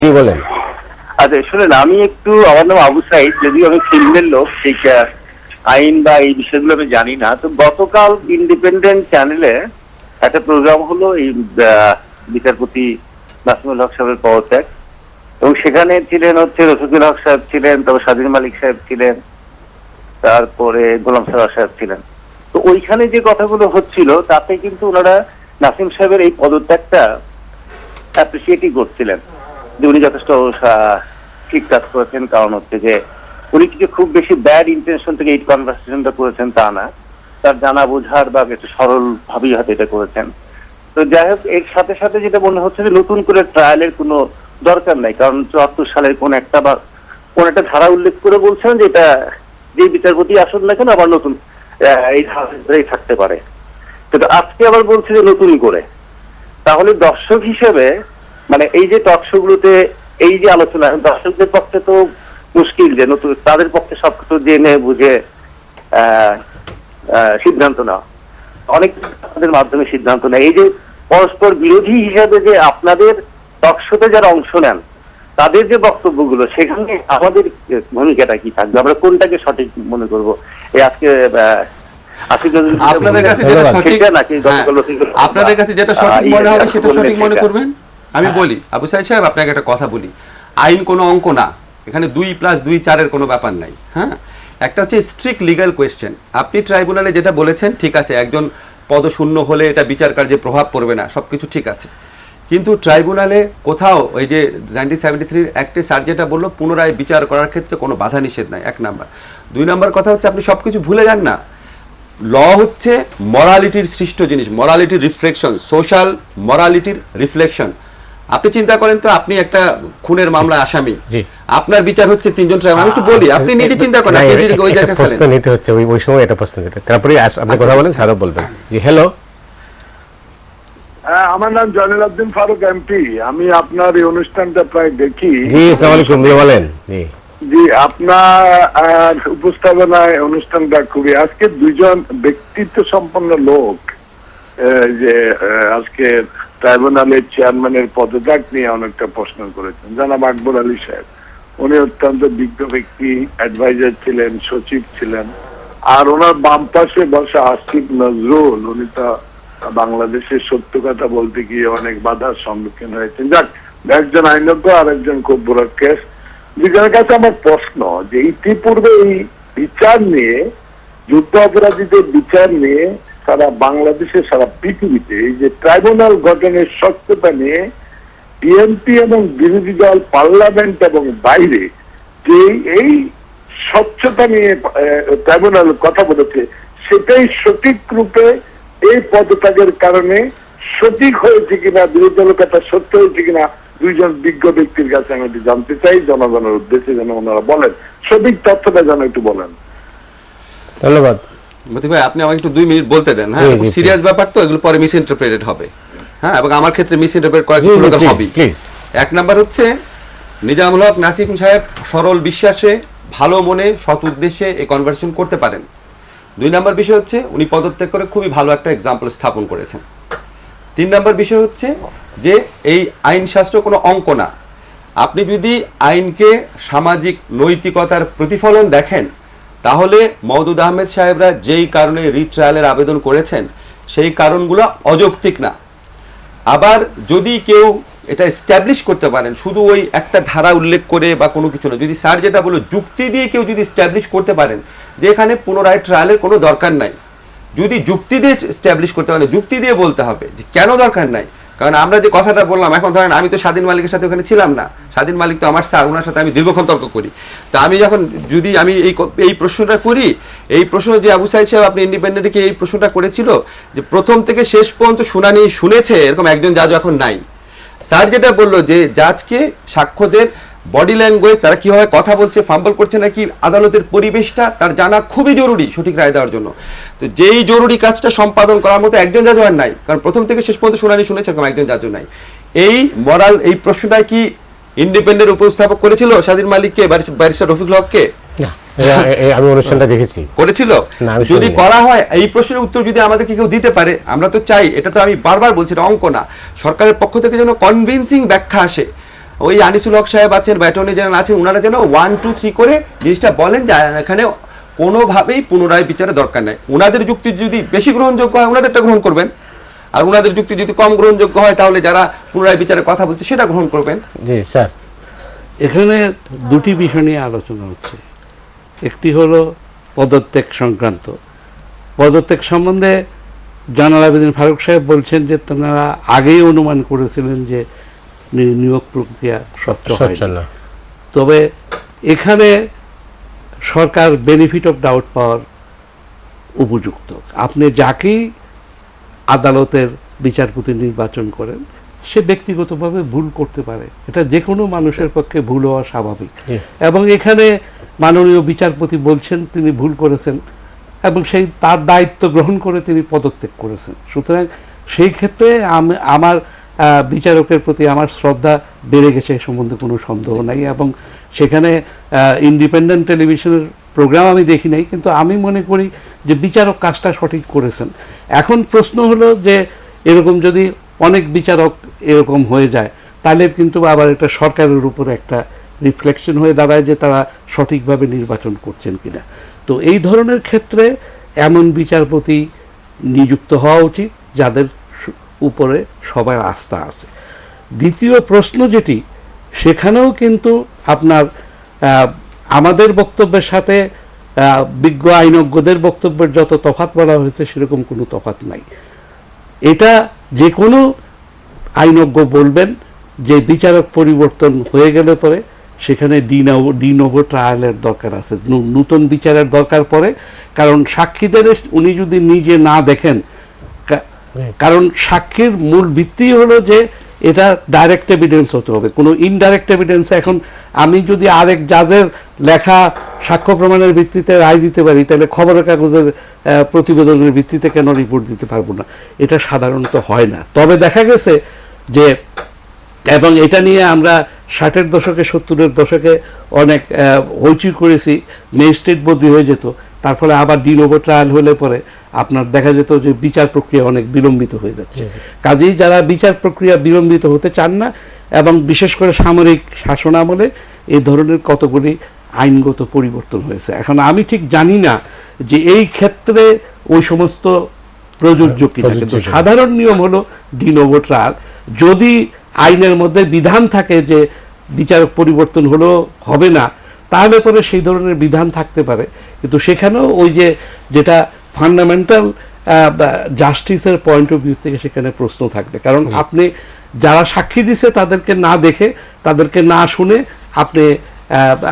কি বলেন? আচ্ছা শুনেন, আমি একটু, আমার নাম আবু সাইদ, যদিও আমি ফিল্মের লোক, ঠিক আইন বা এই বিষয়গুলো আমি জানি না। তো গতকাল ইন্ডিপেন্ডেন্ট চ্যানেলে একটা প্রোগ্রাম হলো, এই বিচারপতি নাসিমুল হক সাহেবের পদত্যাগ, এবং সেখানে ছিলেন হচ্ছে রফিকুল হক সাহেব ছিলেন, তারপর স্বাধীন মালিক সাহেব ছিলেন, তারপরে গোলাম সারোয়ার সাহেব ছিলেন। তো ওইখানে যে কথাগুলো হচ্ছিল তাতে কিন্তু ওনারা নাসিম সাহেবের এই পদত্যাগটা অ্যাপ্রিসিয়েটই করছিলেন, যে উনি যথেষ্ট ঠিক কাজ করেছেন। কারণ হচ্ছে যে উনি কিছু খুব বেশি ব্যাড ইন্টেনশন থেকে এই কনভারসেশনটা করেছেন তা না, তার জানা বোঝার বা একটু সরল ভাবেই হয়তো এটা করেছেন। তো যাই হোক, এর সাথে সাথে যেটা মনে হচ্ছে যে নতুন করে ট্রায়ালের কোনো দরকার নাই, কারণ 74 সালের কোন একটা বা কোন একটা ধারা উল্লেখ করে বলছেন যে এটা যে বিচারপতি আসুন না কেন আবার নতুন এই ধারাই থাকতে পারে। কিন্তু আজকে আবার বলছে যে নতুন করে, তাহলে দর্শক হিসেবে মানে এই যে টকশো গুলোতে এই যে আলোচনা, দর্শকদের পক্ষে তো মুশকিল, যে নতুন তাদের পক্ষে সবকিছু জেনে বুঝে সিদ্ধান্ত নেওয়া, অনেক তাদের মাধ্যমে সিদ্ধান্ত নেয়। এই যে পরস্পর বিরোধী হিসাবে যে আপনাদের টকশোতে যারা অংশ নেন তাদের যে বক্তব্যগুলো, সেখানে আমাদের ভূমিকাটা কি থাকবে, আমরা কোনটাকে সঠিক মনে করব? এই আজকে আপনাদের কাছে যেটা সঠিক মনে হবে সেটা সঠিক মনে করবেন। আমি বলি আবু সাইদ সাহেব, আপনাকে একটা কথা বলি, আইন কোনো অঙ্ক না, এখানে 2+2=4 কোনো ব্যাপার নাই। হ্যাঁ, একটা হচ্ছে স্ট্রিক্ট লিগ্যাল কোয়েশ্চেন। আপনি ট্রাইব্যুনালে যেটা বলেছেন ঠিক আছে, একজন পদশূন্য হলে এটা বিচার কার্যে প্রভাব পড়বে না, সবকিছু ঠিক আছে। কিন্তু ট্রাইব্যুনালে কোথাও ওই যে 1973 অ্যাক্টে স্যার যেটা বললো, পুনরায় বিচার করার ক্ষেত্রে কোনো বাধা নিষেধ নাই, 1 নাম্বার। 2 নাম্বার কথা হচ্ছে আপনি সবকিছু ভুলে যান না। ল হচ্ছে মরালিটির সৃষ্ট জিনিস, মরালিটির রিফ্লেকশন, সোশ্যাল মরালিটির রিফ্লেকশন। আপনি চিন্তা করেন তো, আপনি একটা খুনের মামলা আসামি, আপনার বিচার হচ্ছে 3 জন ট্রাইব্যুনাল। আমি একটু বলি, আপনি নিজে চিন্তা করেন, আপনি যদি ওই জায়গায় প্রশ্ন নিতে হচ্ছে, ওই সময় এটা প্রশ্ন নিতে, তারপরে আপনি কথা বলেন, স্যারও বলবেন। জি হ্যালো, আমার নাম জয়নুল আবদিন ফারুক এমপি। আমি আপনার এই অনুষ্ঠানটা প্রায় দেখি। জি আসসালামু আলাইকুম, বলেন। জি জি, আপনার উপস্থাপনায় অনুষ্ঠানটা খুবই, আজকে 2জন ব্যক্তিত্ব সম্পন্ন লোক যে আজকে ট্রাইব্যুনালের চেয়ারম্যানের পদত্যাগ নিয়ে অনেকটা প্রশ্ন করেছেন। জনাব আকবর আলী সাহেব, উনি অত্যন্ত বিজ্ঞ ব্যক্তি, অ্যাডভাইজার ছিলেন, সচিব ছিলেন। আর ওনার বাম পাশে বসা আসিফ নজরুল, উনি তো বাংলাদেশের সত্য কথা বলতে গিয়ে অনেক বাধার সম্মুখীন হয়েছেন। যাক, একজন আইনজ্ঞ আর একজন খুব বড় কেস। দুজনের কাছে আমার প্রশ্ন যে ইতিপূর্বে এই বিচার নিয়ে, যুদ্ধ অপরাধীদের বিচার নিয়ে সারা বাংলাদেশে, সারা পৃথিবীতে এই যে ট্রাইব্যুনাল গঠনের স্বচ্ছতা নিয়ে বিএনপি এবং বিরোধী দল পার্লামেন্ট এবং বাইরে যে এই স্বচ্ছতা নিয়ে ট্রাইব্যুনাল কথা বলেছে, সেটাই সঠিক রূপে এই পদত্যাগের কারণে সঠিক হয়েছে কিনা, বিরোধী দলের কথা সত্য হয়েছে কিনা, 2জন বিজ্ঞ ব্যক্তির কাছে আমি একটু জানতে চাই, জনগণের উদ্দেশ্যে যেন ওনারা বলেন, সঠিক তথ্যটা যেন একটু বলেন। ধন্যবাদ। মতি ভাই, আপনি আমাকে একটু 2 মিনিট বলতে দেন। হ্যাঁ, সিরিয়াস ব্যাপার তো, এগুলো পরে মিস ইন্টারপ্রেটেড হবে। হ্যাঁ, এবং আমার ক্ষেত্রে মিস ইন্টারপ্রেট করা কিছু লোকের হবে। 1 নাম্বার হচ্ছে নিজামুল হক নাসিম সাহেব সরল বিশ্বাসে, ভালো মনে, সৎ উদ্দেশ্যে এই কনভারসেশন করতে পারেন। 2 নাম্বার বিষয় হচ্ছে উনি পদত্যাগ করে খুবই ভালো একটা এক্সাম্পল স্থাপন করেছেন। 3 নাম্বার বিষয় হচ্ছে যে এই আইন শাস্ত্র কোনো অঙ্ক না। আপনি যদি আইনকে সামাজিক নৈতিকতার প্রতিফলন দেখেন, তাহলে মওদুদ আহমেদ সাহেবরা যেই কারণে রিট্রায়ালের আবেদন করেছেন সেই কারণগুলো অযৌক্তিক না। আবার যদি কেউ এটা এস্টাবলিশ করতে পারেন, শুধু ওই একটা ধারা উল্লেখ করে বা কোনো কিছু না, যদি স্যার যেটা বলল যুক্তি দিয়ে কেউ যদি এস্টাবলিশ করতে পারেন যে এখানে পুনরায় ট্রায়ালের কোনো দরকার নাই, যদি যুক্তি দিয়ে এস্টাবলিশ করতে পারেন, যুক্তি দিয়ে বলতে হবে যে কেন দরকার নাই। কারণ আমরা যে কথাটা বললাম, এখন ধরেন আমি তো স্বাধীন মালিকের সাথে ওখানে ছিলাম না, স্বাধীন মালিক তো আমার স্যার, ওনার সাথে আমি দীর্ঘক্ষণ তর্ক করি। তা আমি যখন যদি আমি এই প্রশ্নটা করি, এই প্রশ্ন যে আবু সাইদ সাহেব আপনি ইন্ডিপেন্ডেন্টকে এই প্রশ্নটা করেছিল যে প্রথম থেকে শেষ পর্যন্ত শুনানি শুনেছে এরকম একজন জাজ এখন নাই। স্যার যেটা বললো যে জাজকে সাক্ষ্যদের বডি ল্যাঙ্গুয়েজ, তারা কিভাবে কথা বলছে, ফাম্বল করছে নাকি, আদালতের পরিবেশটা তার জানা খুবই জরুরি সঠিক রায় দেওয়ার জন্য। তো যেই জরুরি কাজটা সম্পাদন করার মতো একজন জাজও আর নাই, কারণ প্রথম থেকে শেষ পর্যন্ত শুনানি শুনেছে এরকম একজন জাজও নাই। এই মরাল, এই প্রশ্নটাই কি ইন্ডিপেন্ডেন্ট উপস্থাপক করেছিল স্বাধীন মালিককে, ব্যারিস্টার রফিকুল হককে? আমি অনুষ্ঠানটা দেখেছি, করেছিল। যদি করা হয়, এই প্রশ্নের উত্তর যদি আমাদেরকে কেউ দিতে পারে, আমরা তো চাই, এটা তো আমি বারবার বলছি, এটা অঙ্ক না, সরকারের পক্ষ থেকে যেন কনভিন্সিং ব্যাখ্যা আসে। ওই আনিসুল হক সাহেব আছেন বা অ্যাটর্নি জেনারেল আছেন, ওনারা যেন 1, 2, 3 করে জিনিসটা বলেন যে এখানে কোনোভাবেই পুনরায় বিচারের দরকার নেই। ওনাদের যুক্তি যদি বেশি গ্রহণযোগ্য হয় ওনাদেরটা গ্রহণ করবেন, আর ওনাদের যুক্তি যদি কম গ্রহণযোগ্য হয় তাহলে যারা পুনরায় বিচারের কথা বলছে সেটা গ্রহণ করবেন। জি স্যার, এখানে দুটি বিষয় নিয়ে আলোচনা হচ্ছে। একটি হলো পদত্যাগ সংক্রান্ত। পদত্যাগ সম্বন্ধে জয়নাল আবেদিন ফারুক সাহেব বলছেন যে তারা আগেই অনুমান করেছিলেন যে নিয়োগ প্রক্রিয়া স্বচ্ছ না। তবে এখানে সরকার বেনিফিট অফ ডাউট পাওয়ার উপযুক্ত। আপনি যাকেই আদালতের বিচারপতি নির্বাচন করেন সে ব্যক্তিগতভাবে ভুল করতে পারে, এটা যে কোনো মানুষের পক্ষে ভুল হওয়া স্বাভাবিক। এবং এখানে মাননীয় বিচারপতি বলছেন তিনি ভুল করেছেন এবং সেই তার দায়িত্ব গ্রহণ করে তিনি পদত্যাগ করেছেন। সুতরাং সেই ক্ষেত্রে আমার বিচারকের প্রতি আমার শ্রদ্ধা বেড়ে গেছে, এ সম্বন্ধে কোনো সন্দেহ নাই। এবং সেখানে ইন্ডিপেন্ডেন্ট টেলিভিশনের প্রোগ্রাম আমি দেখি নাই, কিন্তু আমি মনে করি যে বিচারক কাজটা সঠিক করেছেন। এখন প্রশ্ন হলো যে এরকম যদি অনেক বিচারক এরকম হয়ে যায় তাহলে কিন্তু আবার এটা সরকারের উপর একটা রিফ্লেকশন হয়ে দাঁড়ায় যে তারা সঠিকভাবে নির্বাচন করছেন কিনা। তো এই ধরনের ক্ষেত্রে এমন বিচারপতি নিযুক্ত হওয়া উচিত যাদের উপরে সবার আস্থা আছে। দ্বিতীয় প্রশ্ন যেটি, সেখানেও কিন্তু আপনার আমাদের বক্তব্যের সাথে বিজ্ঞ আইনজ্ঞদের বক্তব্যের যত তফাৎ বলা হয়েছে সেরকম কোনো তফাৎ নাই। এটা যে কোনো আইনজ্ঞ বলবেন যে বিচারক পরিবর্তন হয়ে গেলে পরে সেখানে ডিনোভো ট্রায়ালের দরকার আছে, নূতন বিচারের দরকার পড়ে। কারণ সাক্ষীদের উনি যদি নিজে না দেখেন, কারণ সাক্ষীর মূল ভিত্তি হলো যে এটা ডাইরেক্ট এভিডেন্স হতে হবে, কোনো ইনডাইরেক্ট এভিডেন্স। এখন আমি যদি আরেক যাদের লেখা সাক্ষ্য প্রমাণের ভিত্তিতে রায় দিতে পারি তাহলে খবরের কাগজের প্রতিবেদনের ভিত্তিতে কেন রিপোর্ট দিতে পারবো না? এটা সাধারণত হয় না। তবে দেখা গেছে যে, এবং এটা নিয়ে আমরা 60-এর দশকে 70-এর দশকে অনেক হইচই করেছি, ম্যাজিস্ট্রেট বদলি হয়ে যেত, তার ফলে আবার ডিনোভো ট্রায়াল হলে পরে আপনার দেখা যেত যে বিচার প্রক্রিয়া অনেক বিলম্বিত হয়ে যাচ্ছে। কাজেই যারা বিচার প্রক্রিয়া বিলম্বিত হতে চান না, এবং বিশেষ করে সামরিক শাসন আমলে এই ধরনের কতগুলি আইনগত পরিবর্তন হয়েছে। এখন আমি ঠিক জানি না যে এই ক্ষেত্রে ওই সমস্ত প্রযোজ্য কিনা, কিন্তু সাধারণ নিয়ম হলো ডিনোভো ট্রায়াল। যদি আইনের মধ্যে বিধান থাকে যে বিচারক পরিবর্তন হলো হবে না, তাহলে পরে সেই ধরনের বিধান থাকতে পারে, কিন্তু সেখানেও ওই যে যেটা ফান্ডামেন্টাল জাস্টিসের পয়েন্ট অফ ভিউ থেকে সেখানে প্রশ্ন থাকবে। কারণ আপনি যারা সাক্ষী দিছে তাদেরকে না দেখে, তাদেরকে না শুনে আপনি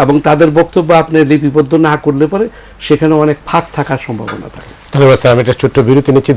এবং তাদের বক্তব্য আপনি লিপিবদ্ধ না করলে পরে সেখানে অনেক ফাঁক থাকার সম্ভাবনা থাকে। ধন্যবাদ স্যার, আমি একটা ছোট্ট বিরতি নিচ্ছি।